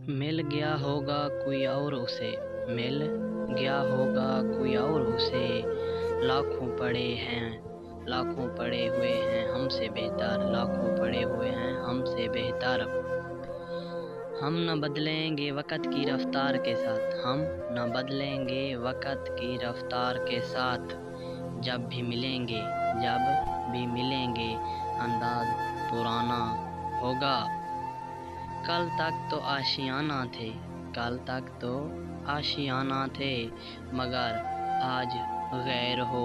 मिल गया होगा कोई और उसे, मिल गया होगा कोई और उसे। लाखों पड़े हैं, लाखों पड़े हुए हैं हमसे बेहतर, लाखों पड़े हुए हैं हमसे बेहतर। हम न बदलेंगे वक़्त की रफ्तार के साथ, हम न बदलेंगे वक़्त की रफ्तार के साथ। जब भी मिलेंगे, जब भी मिलेंगे अंदाज पुराना होगा। कल तक तो आशियाना थे, कल तक तो आशियाना थे, मगर आज गैर हो।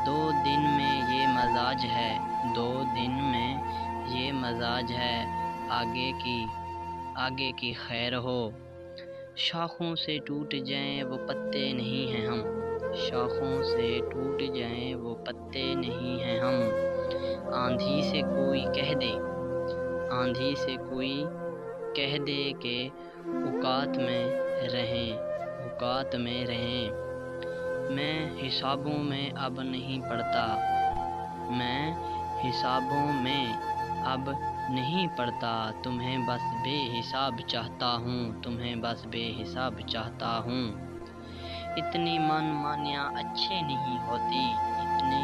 2 दिन में ये मजाज है, 2 दिन में ये मजाज है, आगे की खैर हो। शाखों से टूट जाएं वो पत्ते नहीं हैं हम, शाखों से टूट जाएं वो पत्ते नहीं हैं हम। आंधी से कोई कह दे, आंधी से कोई कह दे के औकात में रहें, औकात में रहें। मैं हिसाबों में अब नहीं पड़ता, मैं हिसाबों में अब नहीं पड़ता। तुम्हें बस बेहिसाब चाहता हूँ, तुम्हें बस बेहिसाब चाहता हूँ। इतनी मनमानियाँ अच्छे नहीं होती, इतनी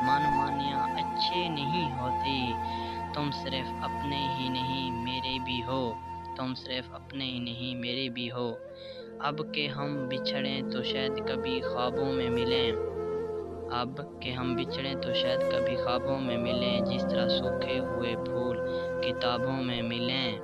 मनमानियाँ अच्छे नहीं होती। तुम सिर्फ अपने ही नहीं मेरे भी हो, तुम सिर्फ अपने ही नहीं मेरे भी हो। अब के हम बिछड़ें तो शायद कभी ख्वाबों में मिलें, अब के हम बिछड़ें तो शायद कभी ख्वाबों में मिलें, जिस तरह सूखे हुए फूल किताबों में मिलें।